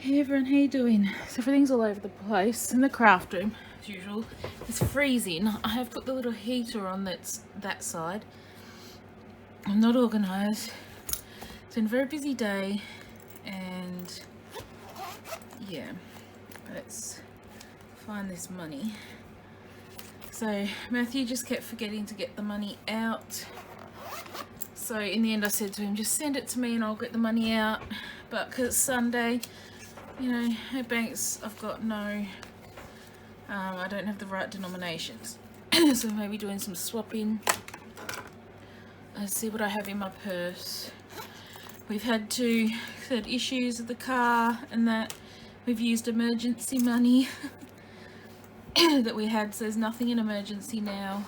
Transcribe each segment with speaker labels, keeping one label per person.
Speaker 1: Hey everyone, how you doing? So everything's all over the place in the craft room, as usual. It's freezing. I have put the little heater on that side. I'm not organised. It's been a very busy day, and yeah, let's find this money. So Matthew just kept forgetting to get the money out. So in the end I said to him, just send it to me and I'll get the money out. But because it's Sunday, you know, at banks I've got no, I don't have the right denominations. So maybe doing some swapping. Let's see what I have in my purse. We've had issues with the car and that. We've used emergency money that we had, so there's nothing in emergency now.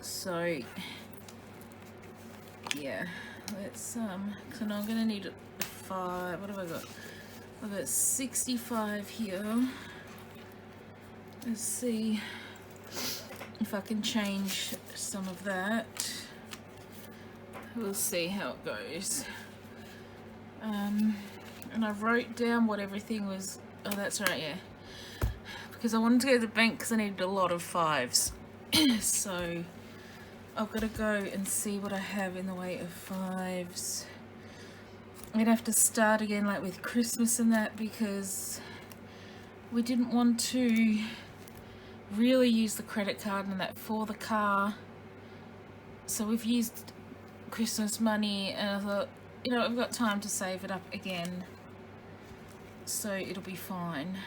Speaker 1: So yeah, let's so now I'm gonna need a 5. What have I got? I've got 65 here. Let's see if I can change some of that. We'll see how it goes. And I wrote down what everything was. Oh, that's right, yeah. Because I wanted to go to the bank because I needed a lot of 5s. So I've got to go and see what I have in the way of 5s. I'm gonna have to start again, like with Christmas and that, because we didn't want to really use the credit card and that for the car. So we've used Christmas money, and I thought, you know, I've got time to save it up again, so it'll be fine.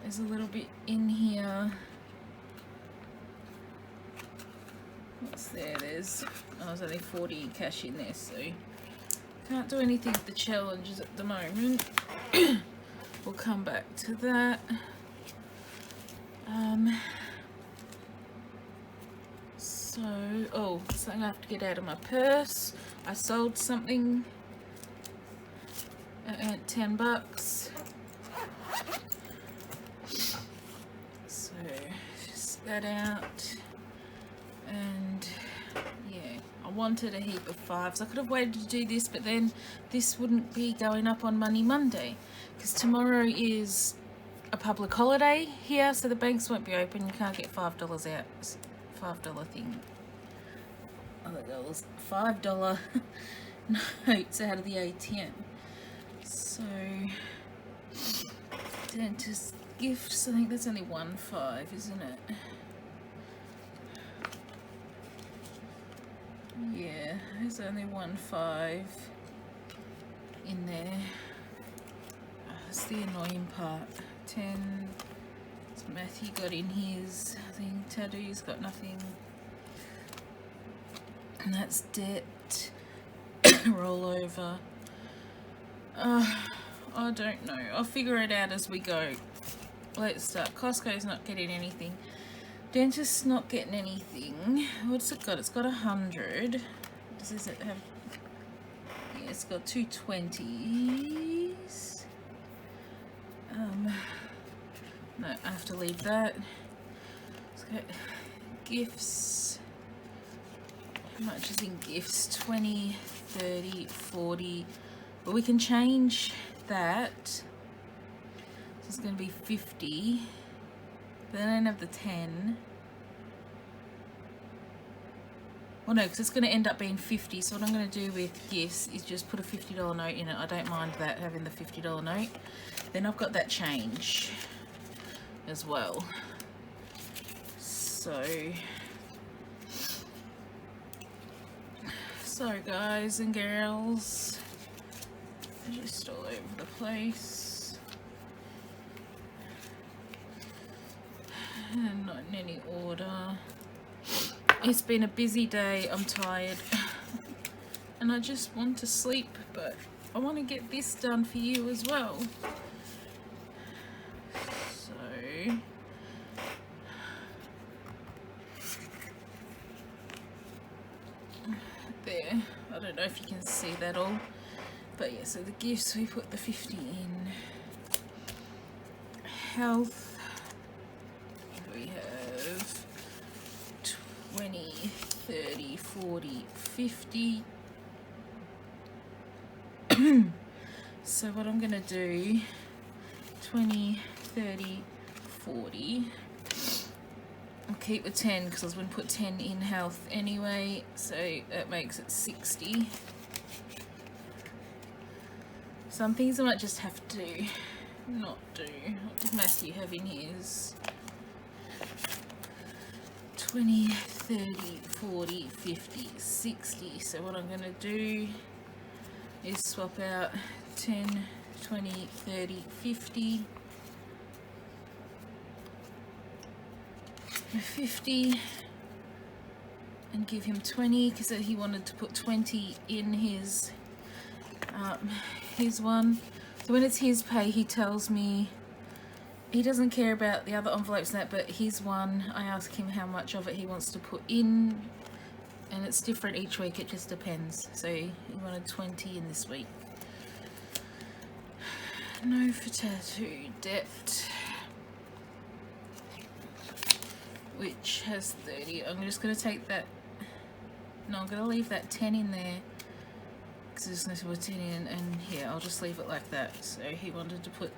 Speaker 1: There's a little bit in here. What's there? There's only 40 cash in there, so can't do anything with the challenges at the moment. We'll come back to that. Something I have to get out of my purse. I sold something at $10. So just that out. And yeah, I wanted a heap of 5s. I could have waited to do this, but then this wouldn't be going up on Monday, because tomorrow is a public holiday here, so the banks won't be open. You can't get $5 out. It's a $5 thing. $5 notes out of the ATM. So dentist gifts, I think that's only 1 5, isn't it? Yeah, there's only 1 5 in there. Oh, that's the annoying part. 10. So Matthew got in his thing. Tattoo's got nothing. And that's debt. Rollover. I don't know. I'll figure it out as we go. Let's start. Costco's not getting anything. Dentist's not getting anything. What's it got? It's got 100. Does it have? Yeah, it's got 2 20s. No, I have to leave that. Let's go. Gifts. How much is in gifts? 20, 30, 40. But we can change that. So it's going to be 50. But then I don't have the 10. Well, no, because it's going to end up being 50. So what I'm going to do with gifts is just put a $50 note in it. I don't mind that, having the $50 note. Then I've got that change as well. So guys and girls, just all over the place, and not in any order. It's been a busy day. I'm tired and I just want to sleep, but I want to get this done for you as well. So there, I don't know if you can see that all, but yeah, so the gifts, we put the 50 in. Health, we have 20, 30, 40, 50. So what I'm gonna do, 20, 30, 40. I'll keep the 10 because I was going to put 10 in health anyway, so that makes it 60. Some things I might just have to not do. What does Matthew have in his? 20, 30, 40, 50, 60. So what I'm going to do is swap out 10, 20, 30, 50. 50 and give him 20 because he wanted to put 20 in his one. So when it's his pay, he tells me he doesn't care about the other envelopes and that, but his one, I ask him how much of it he wants to put in, and it's different each week, it just depends. So he wanted 20 in this week. No for tattoo debt, which has 30. I'm just going to take that, no, I'm going to leave that 10 in there because there's no put 10 in, and here I'll just leave it like that. So he wanted to put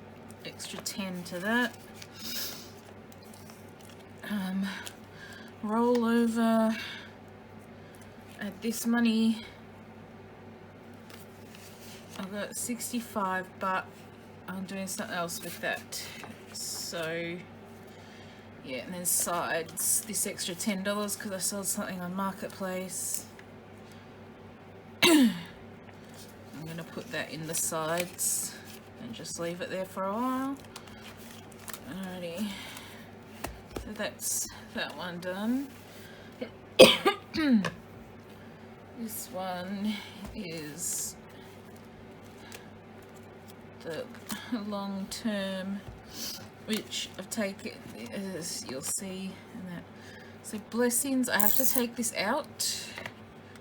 Speaker 1: extra 10 to that. Roll over, add this money. I've got 65, but I'm doing something else with that. So yeah, and then sides this extra $10 because I sold something on Marketplace. I'm going to put that in the sides and just leave it there for a while. Alrighty, so that's that one done. This one is the long term, which I've taken, as you'll see in that. So blessings, I have to take this out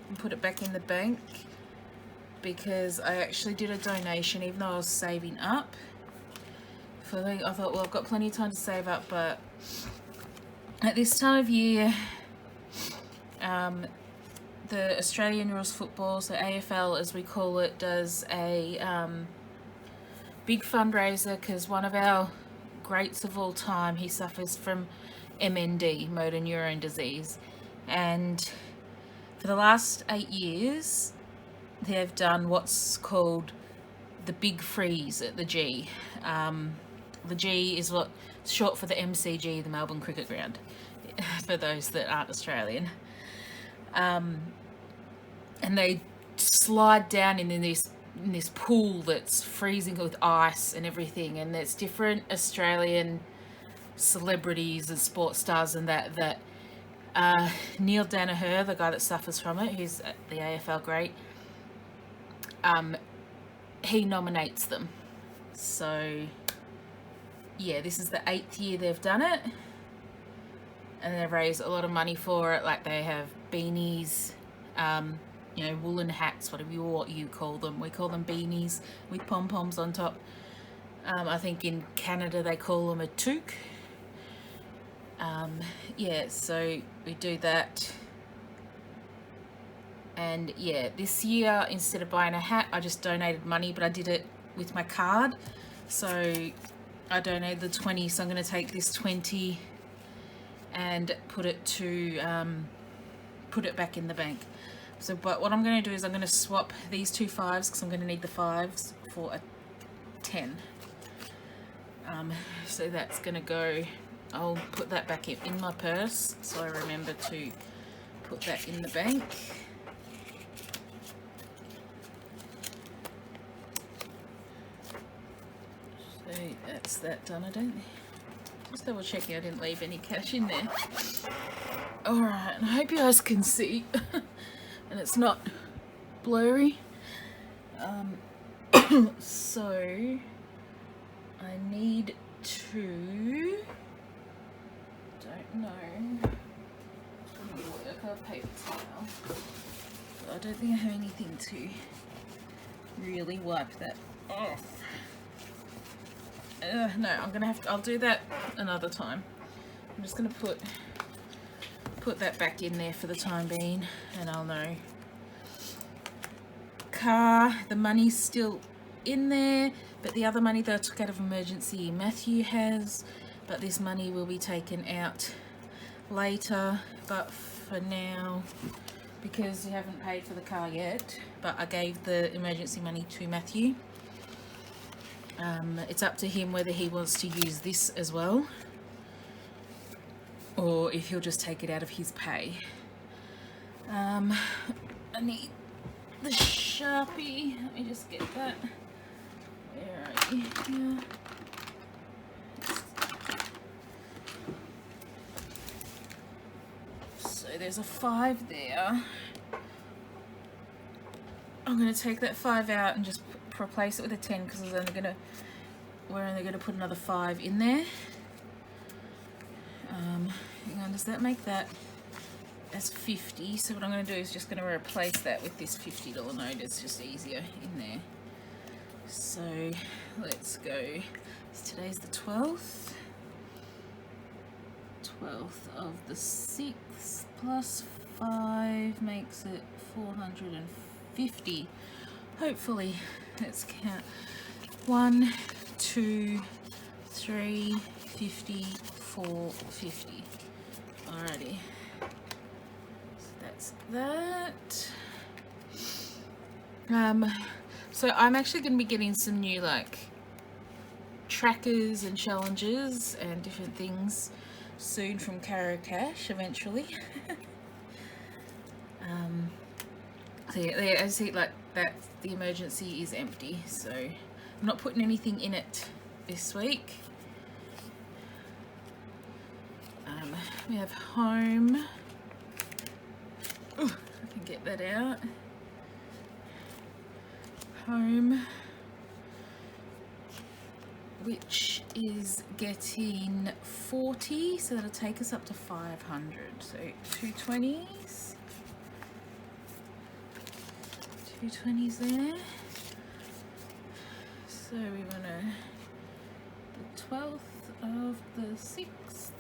Speaker 1: and put it back in the bank because I actually did a donation even though I was saving up. I thought, well, I've got plenty of time to save up, but at this time of year, the Australian Rules Football, so AFL as we call it, does a big fundraiser because one of our greats of all time, he suffers from MND, motor neurone disease, and for the last 8 years they've done what's called the Big Freeze at the G. The G is what's short for the MCG, the Melbourne Cricket Ground, for those that aren't Australian. And they slide down in this pool that's freezing with ice and everything, and there's different Australian celebrities and sports stars and that Neil Danaher, the guy that suffers from it, who's the AFL great, he nominates them. So yeah, this is the 8th year they've done it, and they've raised a lot of money for it. Like they have beanies, you know, woolen hats, whatever you call them. We call them beanies with pom-poms on top. I think in Canada they call them a toque. Yeah, so we do that. And yeah, this year instead of buying a hat, I just donated money, but I did it with my card. So I donated the 20, so I'm going to take this 20 and put it back in the bank. So, but what I'm going to do is I'm going to swap these two 5s because I'm going to need the 5s for a 10. So that's going to go, I'll put that back in my purse so I remember to put that in the bank. So that's that done. I don't, just double checking I didn't leave any cash in there. Alright, and I hope you guys can see and it's not blurry. So I need to, don't know, I have paper towel, but I don't think I have anything to really wipe that off. No, I'm gonna have to, I'll do that another time. I'm just gonna put put that back in there for the time being, and I'll know. Car, the money's still in there, but the other money that I took out of emergency Matthew has, but this money will be taken out later. But for now, because you haven't paid for the car yet, but I gave the emergency money to Matthew. It's up to him whether he wants to use this as well, or if he'll just take it out of his pay. I need the Sharpie. Let me just get that. Where are you? Yeah. So there's a 5 there. I'm going to take that 5 out and just replace it with a 10 because we're only going to put another 5 in there. Hang on, does that make that as 50? So what I'm going to do is just going to replace that with this $50 note. It's just easier in there. So let's go. Today's the 12th. 12th of the 6th plus 5 makes it 450. Hopefully, let's count. 1, 2, 3, 50, 4, 50. Alrighty. So that's that. So I'm actually going to be getting some new like trackers and challenges and different things soon from Caro Cash eventually. So yeah, I see like that the emergency is empty, so I'm not putting anything in it this week. We have home. Ooh, I can get that out. Home, which is getting 40, so that'll take us up to 500. So 220s. 220s there. So we want the 12th of the 6th.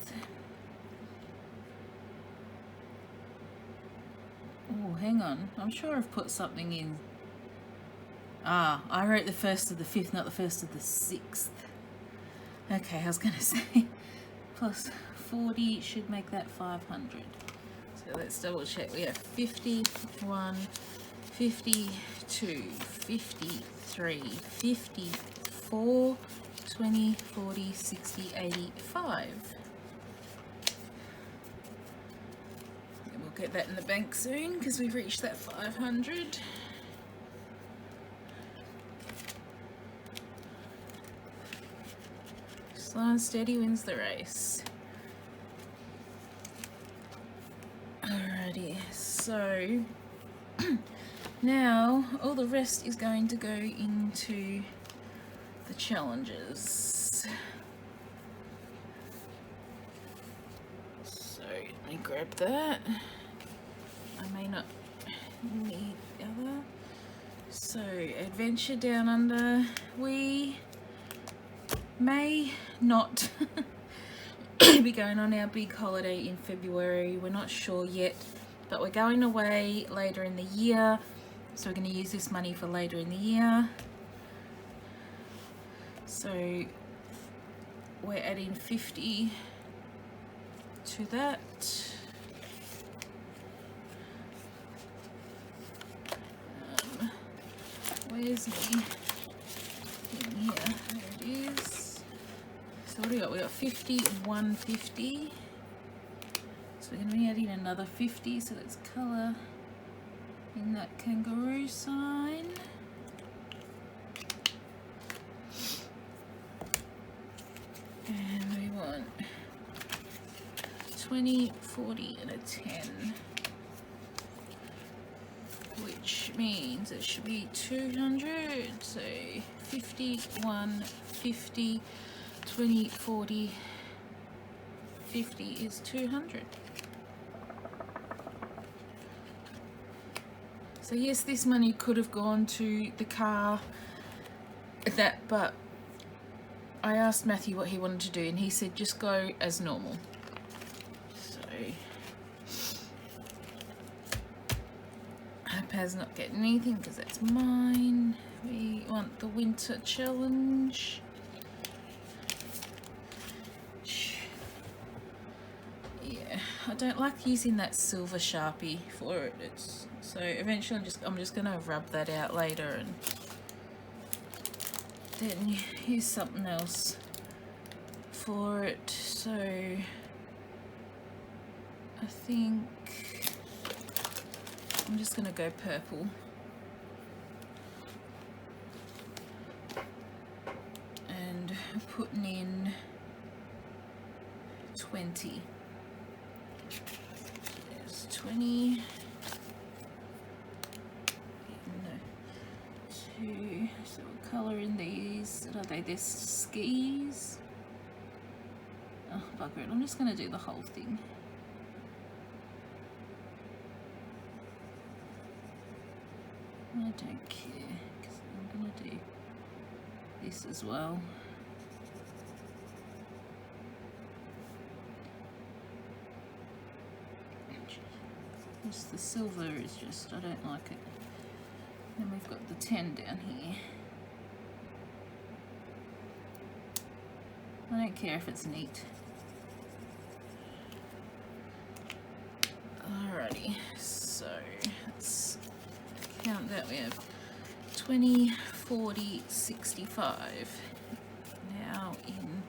Speaker 1: Oh, hang on. I'm sure I've put something in. Ah, I wrote the 1st of the 5th, not the 1st of the 6th. Okay, I was going to say plus 40 should make that 500. So let's double check. We have 51, 52, 53, 54, 20, 40, 60, 85. And we'll get that in the bank soon because we've reached that 500. Slow and steady wins the race. Alrighty, so now all the rest is going to go into the challenges. So let me grab that. I may not need the other. So Adventure Down Under, we may not be going on our big holiday in February. We're not sure yet, but we're going away later in the year, so we're going to use this money for later in the year. So we're adding 50 to that. Where's me? In here. There it is. So what do we got? We got 50, 150. So we're going to be adding another 50. So let's colour in that kangaroo sign. And we want 20, 40 and a 10. Which means it should be 200. So 50, 1, 50, 20, 40, 50 is 200. So yes, this money could have gone to the car, but I asked Matthew what he wanted to do and he said just go as normal. So iPad's not getting anything because that's mine. We want the winter challenge. Yeah, I don't like using that silver Sharpie for it. So eventually I'm just gonna rub that out later and then use something else for it. So I think I'm just gonna go purple. And putting in 20. There's 20. No. 2. So we'll colour in these. What are they? They're skis. Oh, bugger it. I'm just gonna do the whole thing. I don't care, because I'm going to do this as well. Just the silver is just, I don't like it. Then we've got the 10 down here. I don't care if it's neat. Alrighty, so let's count that. We have 20, 40, 65 now in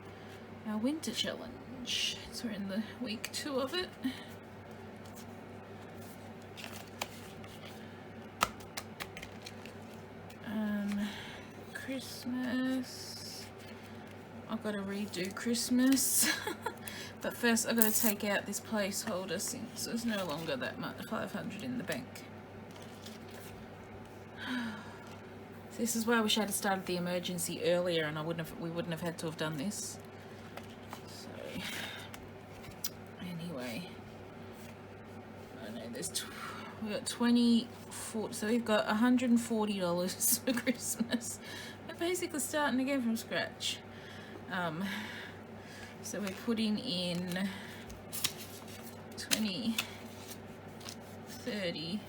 Speaker 1: our winter challenge. So we're in the week 2 of it. Christmas. I've got to redo Christmas. But first I've got to take out this placeholder since there's no longer that much, 500 in the bank. This is why I wish I had started the emergency earlier and we wouldn't have had to have done this. So anyway, I know we've got 20, 40, so we've got $140 for Christmas. We're basically starting again from scratch. So we're putting in 20, 30,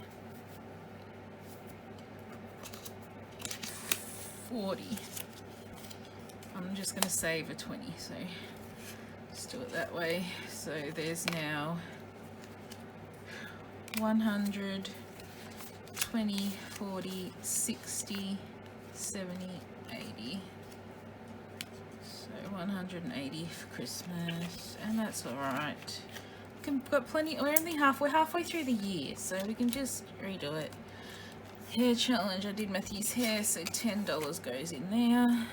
Speaker 1: 40. I'm just going to save a 20, so let's do it that way. So there's now 100, 20, 40, 60, 70, 80. So 180 for Christmas, and that's alright. We've got plenty. We're halfway through the year, so we can just redo it. Hair challenge, I did Matthew's hair, so $10 goes in there.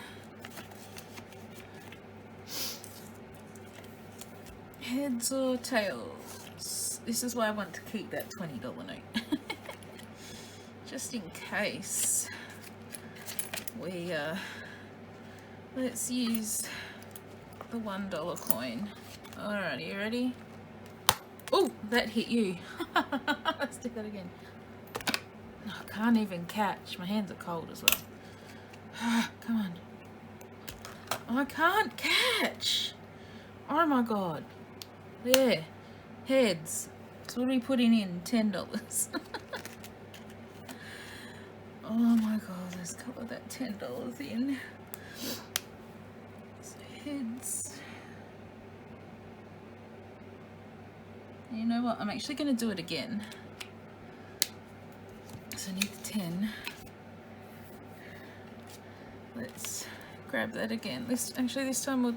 Speaker 1: Heads or tails? This is why I want to keep that $20 note. Just in case. Let's use the $1 coin. Alright, you ready? Oh, that hit you. Let's do that again. Oh, I can't even catch. My hands are cold as well. Come on. Oh, I can't catch. Oh my god. There. Heads. So what are we putting in? $10. Oh my god, let's color that $10 in. So heads. You know what? I'm actually going to do it again. So I need the 10. Let's grab that again. This time we'll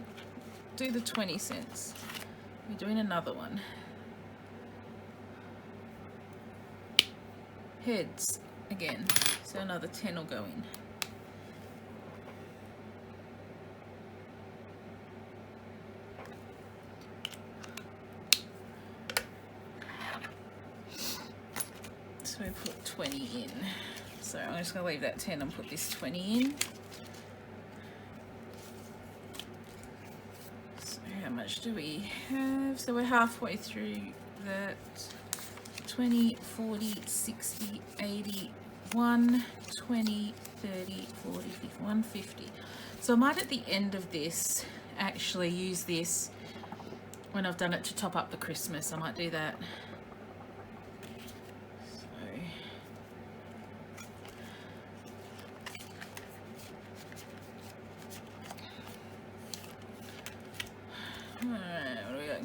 Speaker 1: do the 20 cents. We're doing another one. Heads again. So another 10 will go in. So we put 20 in. So I'm just going to leave that 10 and put this 20 in. So how much do we have? So we're halfway through that. 20, 40, 60, 80, 1, 20, 30, 40, 50, 150. So I might at the end of this actually use this when I've done it to top up the Christmas. I might do that. So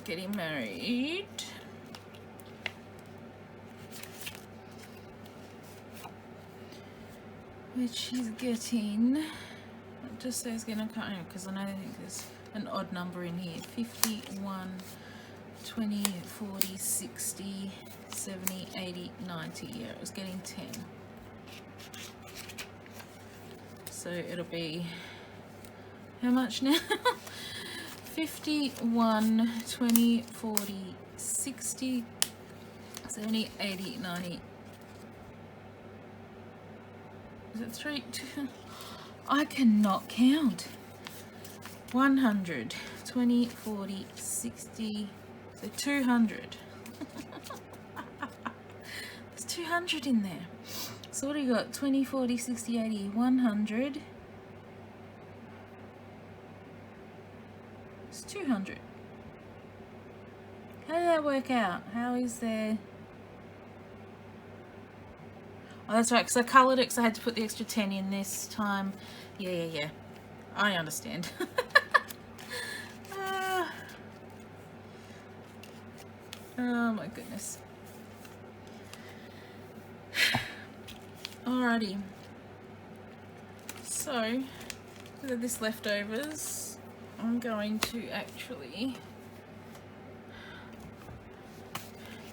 Speaker 1: getting married. Which she's getting, it just says getting, I can't remember because I think there's an odd number in here. 51, 20, 40, 60, 70, 80, 90. Yeah, it was getting 10. So it'll be, how much now? 51, 20, 40, 60, 70, 80, 90. Is it 3? 2? I cannot count. 100, 20, 40, 60, so 200. There's 200 in there. So what do you got? 20, 40, 60, 80, 100. It's 200. How did that work out? How is there... Oh, that's right, because I coloured it because I had to put the extra 10 in this time. Yeah. I understand. Oh my goodness. Alrighty. So, with this leftovers, I'm going to actually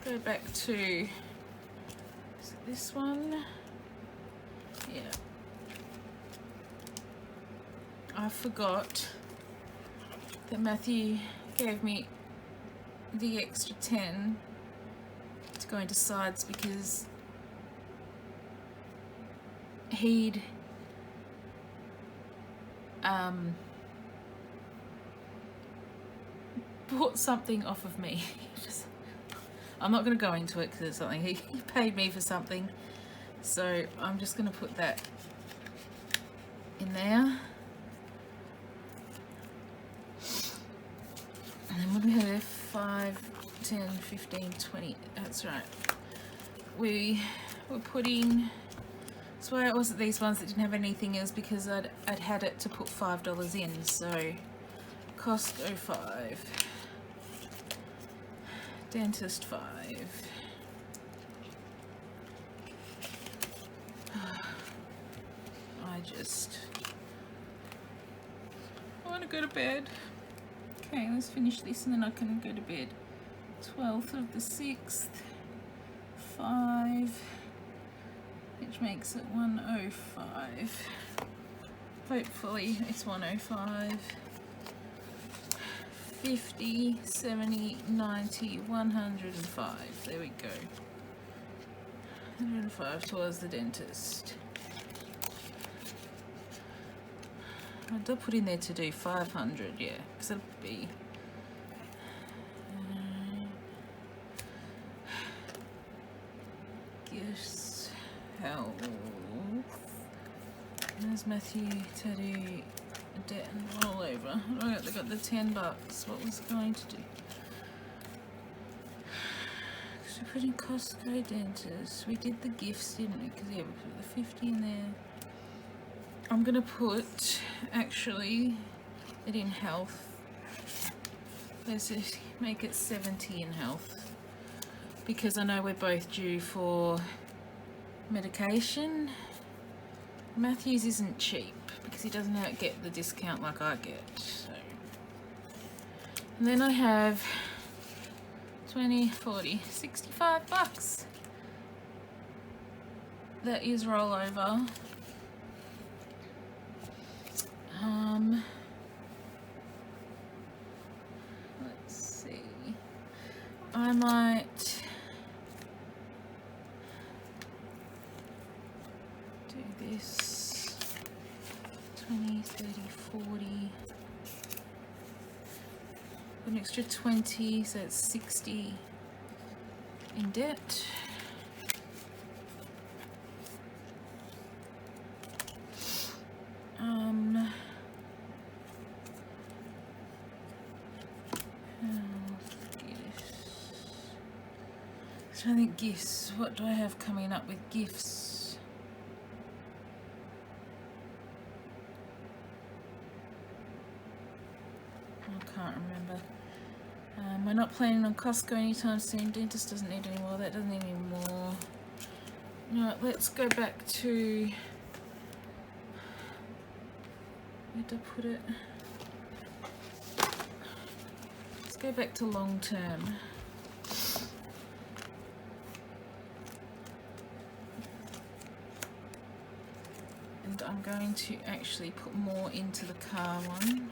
Speaker 1: go back to this one. Yeah. I forgot that Matthew gave me the extra 10 to go into sides because he'd bought something off of me. I'm not going to go into it because it's something he paid me for something, so I'm just going to put that in there. And then what do we have there? 5, 10, 15, 20. That's right. We were putting... That's why it wasn't these ones that didn't have anything else, because I'd had it to put $5 in. So Costco 5, dentist 5. I want to go to bed. Okay, let's finish this and then I can go to bed. 12th of the 6th, 5, which makes it 105. Hopefully it's 105. 50, 70, 90, 105. There we go. 105 towards the dentist. I did put in there to do 500, yeah, because it'll be gifts, health. There's Matthew, Teddy, debt and all over. Oh, they got the $10. What was I going to do? So we put in Costco dentist. We did the gifts, didn't we? Because yeah, we put the 50 in there. I'm gonna put actually it in health. Let's just make it 70 in health, because I know we're both due for medication. Matthews isn't cheap because he doesn't get the discount like I get. So. And then I have 20, 40, 65 bucks. That is rollover. Let's see. I might do this 20, 30, 40. An extra 20, so it's 60 in debt. So I think gifts. What do I have coming up with gifts? I can't remember. We're not planning on Costco anytime soon. Dentist doesn't need any more. That doesn't need any more. No, let's go back to... Where did I put it? Let's go back to long term. And I'm going to actually put more into the car one.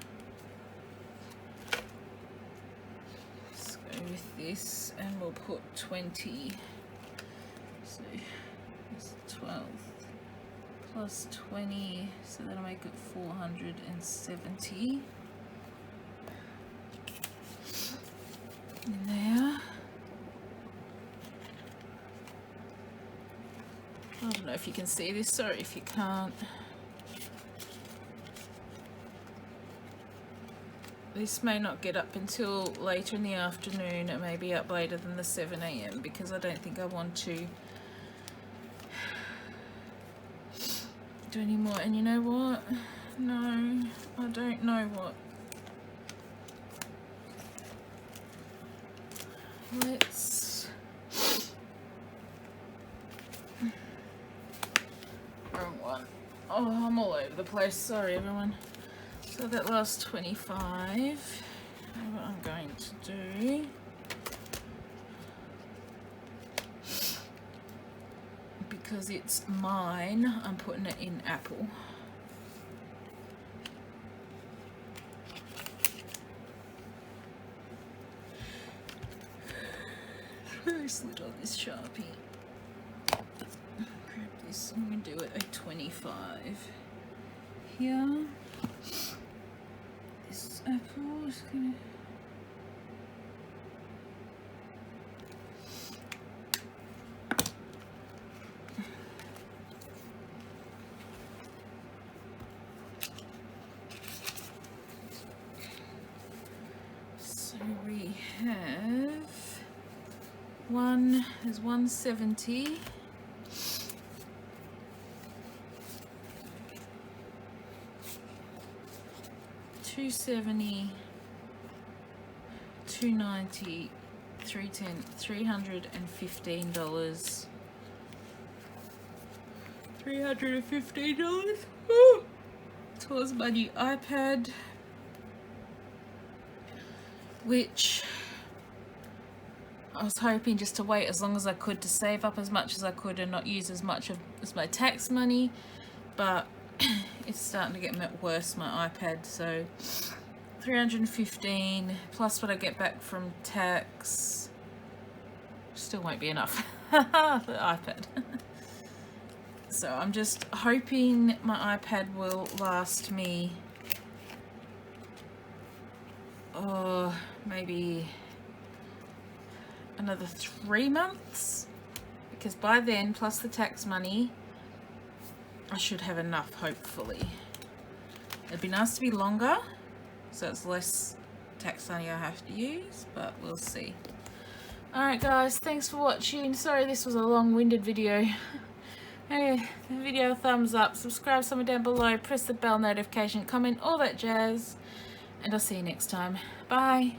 Speaker 1: Let's go with this and we'll put 20. So it's 12 plus 20, so that'll make it 470 in there. I don't know if you can see this, sorry if you can't. This may not get up until later in the afternoon. It may be up later than the 7 AM because I don't think I want to do any more. And you know what? No, I don't know what. Let's... Wrong one. Oh, I'm all over the place. Sorry, everyone. So that last 25, what I'm going to do, because it's mine, I'm putting it in Apple. Very slit on this Sharpie. Grab this, I'm going to do it a 25 here. This apple is going to... So we have one, there's 170. 270, 290, 310, $315. $315 towards my new iPad, which I was hoping just to wait as long as I could to save up as much as I could and not use as much as my tax money, but it's starting to get worse, my iPad. So 315 plus what I get back from tax still won't be enough for the iPad. So I'm just hoping my iPad will last me maybe another 3 months, because by then, plus the tax money, I should have enough, hopefully. It'd be nice to be longer, so it's less tax money I have to use, but we'll see. Alright guys, thanks for watching. Sorry this was a long-winded video. Hey, the video thumbs up, subscribe somewhere down below, press the bell notification, comment, all that jazz, and I'll see you next time. Bye.